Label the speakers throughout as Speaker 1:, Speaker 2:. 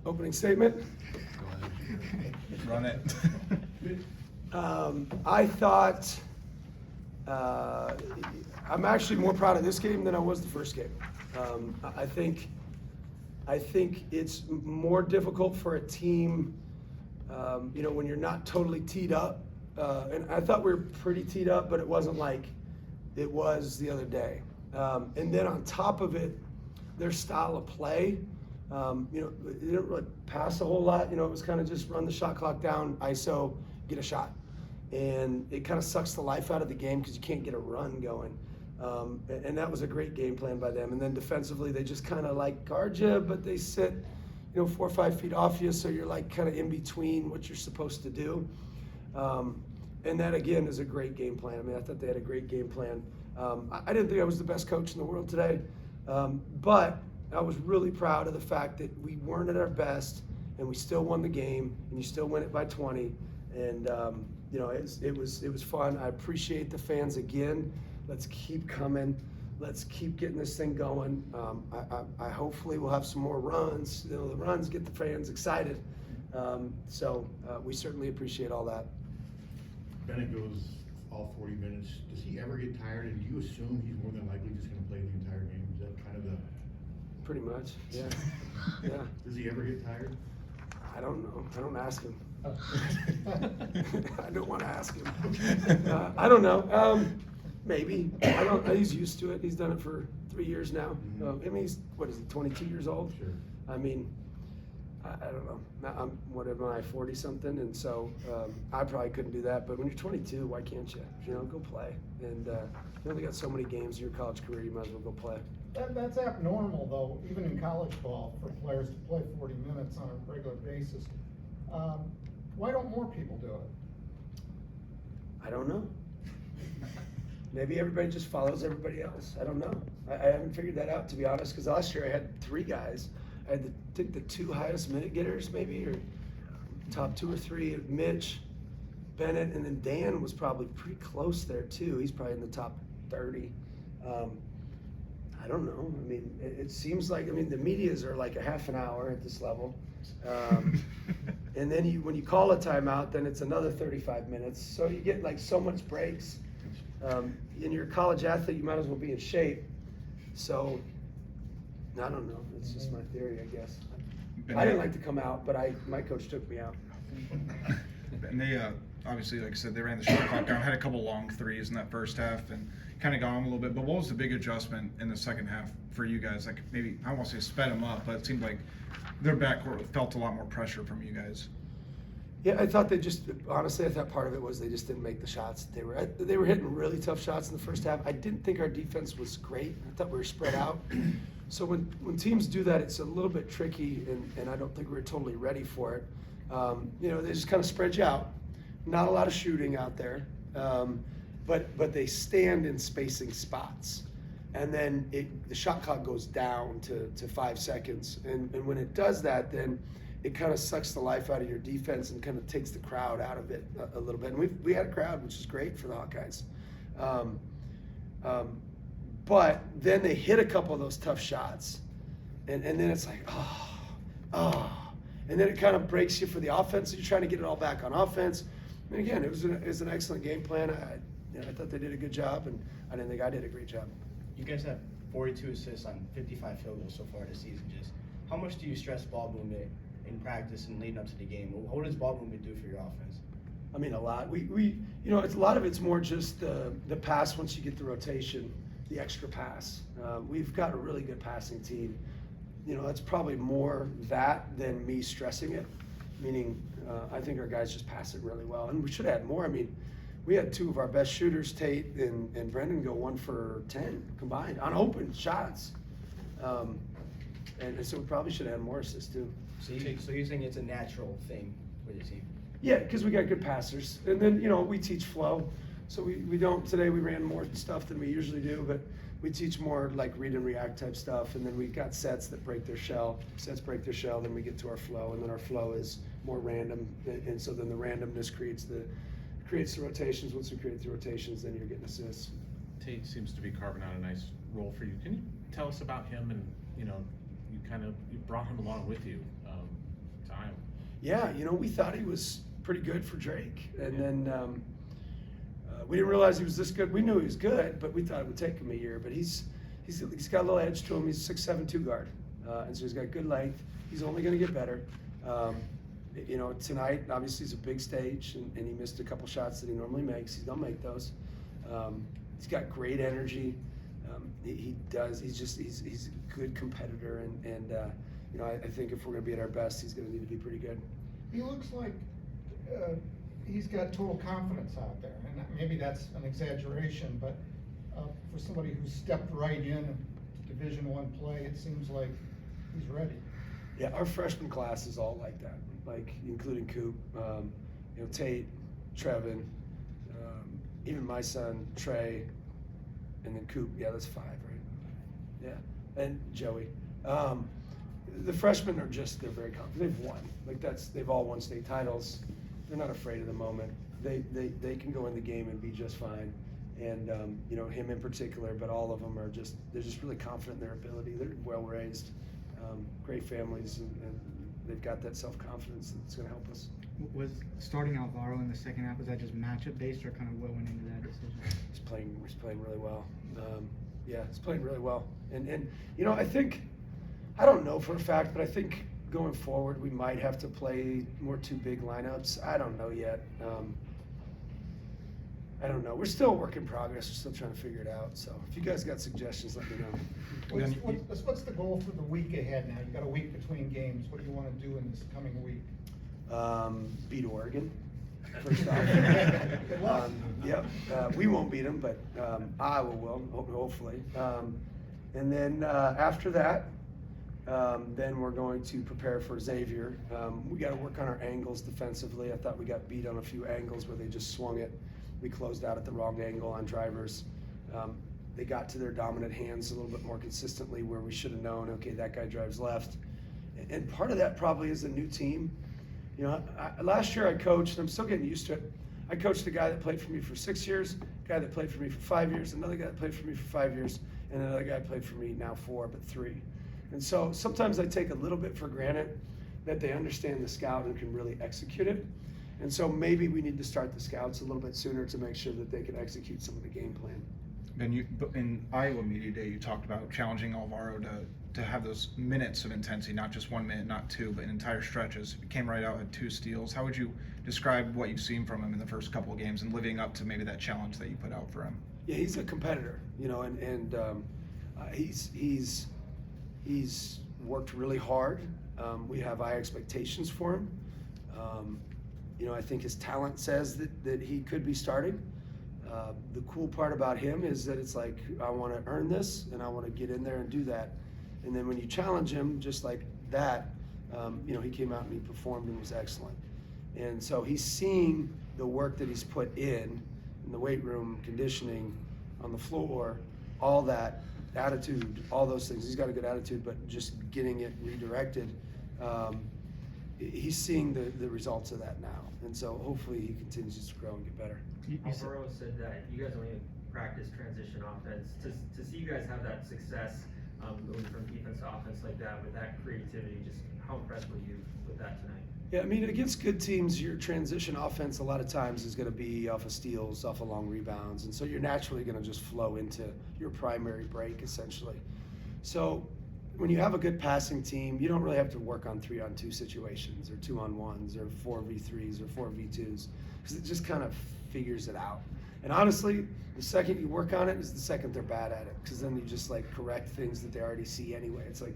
Speaker 1: Opening statement.
Speaker 2: Go ahead. Run it.
Speaker 1: I thought I'm actually more proud of this game than I was the first game. I think it's more difficult for a team, when you're not totally teed up. And I thought we were pretty teed up, but it wasn't like it was the other day. And then on top of it, their style of play, they didn't really pass a whole lot. It was kind of just run the shot clock down, ISO, get a shot. And it kind of sucks the life out of the game because you can't get a run going. And that was a great game plan by them. And then defensively, they just kind of like guard you, but they sit, 4 or 5 feet off you, so you're like kind of in between what you're supposed to do. And that, again, is a great game plan. I mean, I thought they had a great game plan. I didn't think I was the best coach in the world today, but I was really proud of the fact that we weren't at our best, and we still won the game, and you still win it by 20. And it was fun. I appreciate the fans again. Let's keep coming. Let's keep getting this thing going. I hopefully we'll have some more runs. The runs get the fans excited. So we certainly appreciate all that.
Speaker 3: Bennett goes all 40 minutes. Does he ever get tired? And do you assume he's more than likely just going to play the entire game? Is that kind of the...
Speaker 1: Pretty much, yeah. Yeah.
Speaker 3: Does he ever get tired?
Speaker 1: I don't know. I don't ask him. I don't want to ask him. I don't know. Maybe. He's used to it. He's done it for 3 years now.
Speaker 3: Mm-hmm.
Speaker 1: I mean, he's 22 years old?
Speaker 3: Sure.
Speaker 1: I mean, I don't know. I'm, what am I, 40 something? And so I probably couldn't do that. But when you're 22, why can't you? Go play. And you only got so many games in your college career, you might as well go play.
Speaker 4: That's abnormal, though, even in college ball, for players to play 40 minutes on a regular basis. Why don't more people do it?
Speaker 1: I don't know. Maybe everybody just follows everybody else. I don't know. I haven't figured that out, to be honest, because last year I had 3 guys. I had the 2 highest minute getters, maybe, or top 2 or 3, Mitch, Bennett, and then Dan was probably pretty close there, too. He's probably in the top 30. I don't know. I mean, it seems like, the medias are like a half an hour at this level. And then when you call a timeout, then it's another 35 minutes. So you get like so much breaks. And you're a college athlete, you might as well be in shape. So, I don't know. It's just my theory, I guess. I didn't like to come out, but my coach took me out.
Speaker 2: And they, obviously, like I said, they ran the shot clock down, had a couple long threes in that first half, and kind of got on a little bit. But what was the big adjustment in the second half for you guys? Like, maybe, I don't want to say sped them up, but it seemed like their backcourt felt a lot more pressure from you guys.
Speaker 1: Yeah, I thought honestly, I thought part of it was they just didn't make the shots. They were hitting really tough shots in the first half. I didn't think our defense was great. I thought we were spread out. So when teams do that, it's a little bit tricky, and I don't think we're totally ready for it. They just kind of spread you out. Not a lot of shooting out there, but they stand in spacing spots. And then the shot clock goes down to 5 seconds. And when it does that, then it kind of sucks the life out of your defense and kind of takes the crowd out of it a little bit. And we had a crowd, which is great for the Hawkeyes. But then they hit a couple of those tough shots. And then it's like, and then it kind of breaks you for the offense. So you're trying to get it all back on offense. And again, it was an excellent game plan. I thought they did a good job, and I didn't think I did a great job.
Speaker 5: You guys have 42 assists on 55 field goals so far this season. Just how much do you stress ball movement in practice and leading up to the game? What does ball movement do for your offense?
Speaker 1: I mean, a lot. It's a lot of it's more just the pass once you get the rotation, the extra pass. We've got a really good passing team. That's probably more that than me stressing it. Meaning, I think our guys just pass it really well, and we should have had more. I mean, we had 2 of our best shooters, Tate and Brendan, go 1 for 10 combined on open shots. And so we probably should have had more assists too.
Speaker 5: So you're saying it's a natural thing for your team?
Speaker 1: Yeah, because we got good passers. And then, we teach flow. So we don't, today we ran more stuff than we usually do, but we teach more like read and react type stuff. And then we got sets that break their shell. Sets break their shell, then we get to our flow, and then our flow is more random. And so then the randomness creates the rotations. Once we create the rotations, then you're getting assists.
Speaker 6: Tate seems to be carving out a nice role for you. Can you tell us about him and, you brought him along with you.
Speaker 1: Yeah, we thought he was pretty good for Drake, and then we didn't realize he was this good. We knew he was good, but we thought it would take him a year. But he's got a little edge to him. He's 6'7" two guard, and so he's got good length. He's only going to get better. Tonight obviously is a big stage, and he missed a couple shots that he normally makes. He's gonna make those. He's got great energy. He's a good competitor, and I think if we're gonna be at our best, he's gonna need to be pretty good.
Speaker 4: He looks like he's got total confidence out there, and maybe that's an exaggeration, but for somebody who's stepped right in Division I play, it seems like he's ready.
Speaker 1: Yeah, our freshman class is all like that, including Coop, Tate, Trevin, even my son, Trey, and then Coop. Yeah, that's 5, right? Yeah, and Joey. The freshmen are they're very confident. They've won. They've all won state titles. They're not afraid of the moment. They can go in the game and be just fine. And him in particular, but all of them they're just really confident in their ability. They're well raised, great families, and they've got that self-confidence that's going to help us.
Speaker 7: Was starting Alvaro in the second half, was that just matchup based, or kind of what went into that decision?
Speaker 1: He's playing really well. He's playing really well. And I don't know for a fact, but I think going forward we might have to play more 2 big lineups. I don't know yet. I don't know. We're still a work in progress. We're still trying to figure it out. So if you guys got suggestions, let me know.
Speaker 4: What's the goal for the week ahead now? You got a week between games. What do you want to do in this coming week?
Speaker 1: Beat Oregon, first off.
Speaker 4: Good luck.
Speaker 1: We won't beat them, but Iowa will, hopefully. And then after that, then we're going to prepare for Xavier. We got to work on our angles defensively. I thought we got beat on a few angles where they just swung it. We closed out at the wrong angle on drivers. They got to their dominant hands a little bit more consistently, where we should have known, okay, that guy drives left. And part of that probably is a new team. Last year I coached, and I'm still getting used to it. I coached a guy that played for me for 6 years, a guy that played for me for 5 years, another guy that played for me for 5 years, and another guy played for me now 4, but 3. And so sometimes I take a little bit for granted that they understand the scout and can really execute it. And so maybe we need to start the scouts a little bit sooner to make sure that they can execute some of the game plan.
Speaker 2: And in Iowa Media Day, you talked about challenging Alvaro to have those minutes of intensity, not just 1 minute, not 2, but in entire stretches. He came right out, had 2 steals. How would you describe what you've seen from him in the first couple of games and living up to maybe that challenge that you put out for him?
Speaker 1: Yeah, he's a competitor, and he's worked really hard. We have high expectations for him. I think his talent says that he could be starting. The cool part about him is that it's like, I want to earn this, and I want to get in there and do that. And then when you challenge him just like that, he came out and he performed and was excellent. And so he's seeing the work that he's put in the weight room, conditioning, on the floor, all that, attitude, all those things. He's got a good attitude, but just getting it redirected, he's seeing the results of that now. And so hopefully he continues to grow and get better.
Speaker 8: Alvaro said that you guys only practice transition offense. To see you guys have that success moving from defense to offense like that with that creativity, just how impressed were you with that tonight?
Speaker 1: Yeah, against good teams, your transition offense a lot of times is going to be off of steals, off of long rebounds, and so you're naturally going to just flow into your primary break, essentially. So when you have a good passing team, you don't really have to work on 3-on-2 situations or 2-on-1s or 4v3s or 4v2s, because it just kind of figures it out. And honestly, the second you work on it is the second they're bad at it, because then you just correct things that they already see anyway. It's like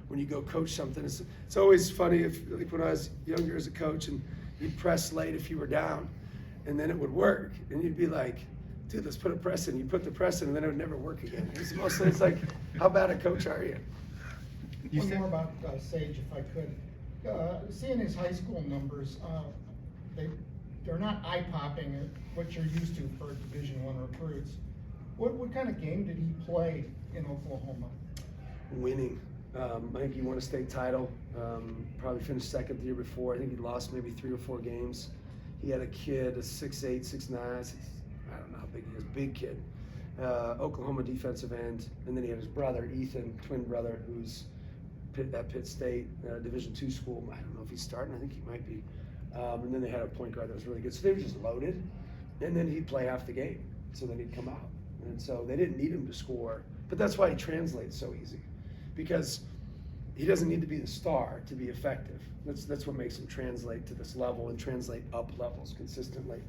Speaker 1: when you go coach something, it's always funny if, when I was younger as a coach, and you'd press late if you were down, and then it would work, and you'd be like, dude, let's put a press in. You put the press in, and then it would never work again. It's like, how bad a coach are you?
Speaker 4: One more about Sage, if I could. Seeing his high school numbers, they're not eye-popping at what you're used to for Division I recruits. What kind of game did he play in Oklahoma?
Speaker 1: Winning. I think he won a state title, probably finished second the year before. I think he lost maybe 3 or 4 games. He had a kid, a 6'8", 6'9", I don't know how big he is, big kid. Oklahoma defensive end, and then he had his brother, Ethan, twin brother, who's at Pitt State, Division II school. I don't know if he's starting. I think he might be. And then they had a point guard that was really good. So they were just loaded. And then he'd play half the game. So then he'd come out. And so they didn't need him to score. But that's why he translates so easy. Because he doesn't need to be the star to be effective. That's what makes him translate to this level and translate up levels consistently.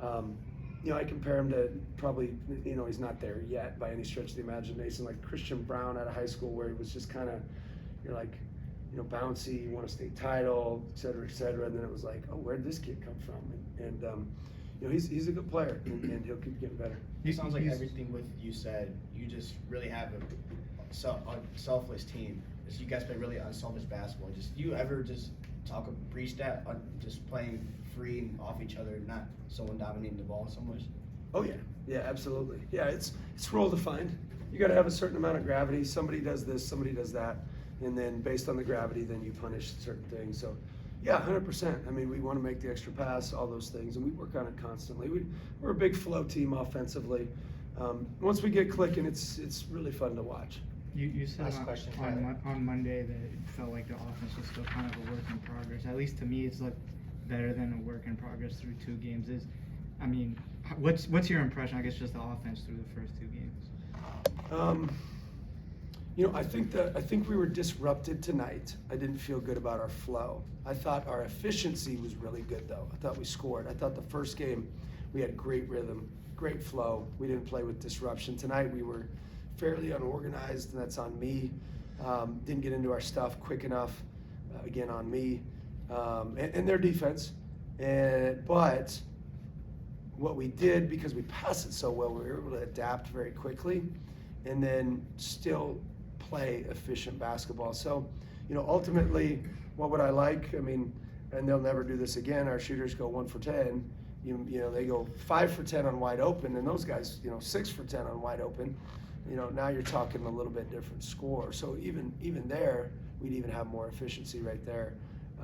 Speaker 1: I compare him to probably, he's not there yet by any stretch of the imagination, like Christian Brown out of high school, where he was just kind of, you're like, bouncy, won a state title, et cetera, and then it was like, oh, where did this kid come from? And he's a good player, and he'll keep getting better.
Speaker 5: It sounds like everything with you said, you just really have a selfless team. Just, you guys play really unselfish basketball. Just, you ever just preach that, just playing free and off each other, not someone dominating the ball so much?
Speaker 1: Oh yeah, absolutely. Yeah, it's role defined. You got to have a certain amount of gravity. Somebody does this, somebody does that, and then based on the gravity, then you punish certain things. So, yeah, 100%. I mean, we want to make the extra pass, all those things, and we work on it constantly. We're a big flow team offensively. Once we get clicking, it's really fun to watch.
Speaker 7: You said
Speaker 5: Last question,
Speaker 7: on Monday that it felt like the offense was still kind of a work in progress. At least to me, it's looked better than a work in progress through 2 games. What's your impression? I guess just the offense through the first 2 games.
Speaker 1: I think we were disrupted tonight. I didn't feel good about our flow. I thought our efficiency was really good, though. I thought we scored. I thought the first game we had great rhythm, great flow. We didn't play with disruption. Tonight we were fairly unorganized, and that's on me. Didn't get into our stuff quick enough. Again, on me. And their defense. But what we did, because we passed it so well, we were able to adapt very quickly and then still play efficient basketball. So, ultimately, what would I like? I mean, and they'll never do this again. Our shooters go 1 for 10. They go 5 for 10 on wide open, and those guys, 6 for 10 on wide open. Now you're talking a little bit different score. So even there, we'd even have more efficiency right there.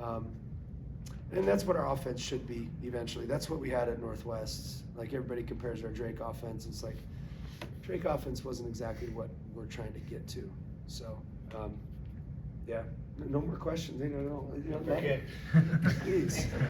Speaker 1: And that's what our offense should be eventually. That's what we had at Northwest. Like, everybody compares our Drake offense. It's like, Drake offense wasn't exactly what we're trying to get to. So, yeah, no more questions.
Speaker 5: Very good.
Speaker 1: Please.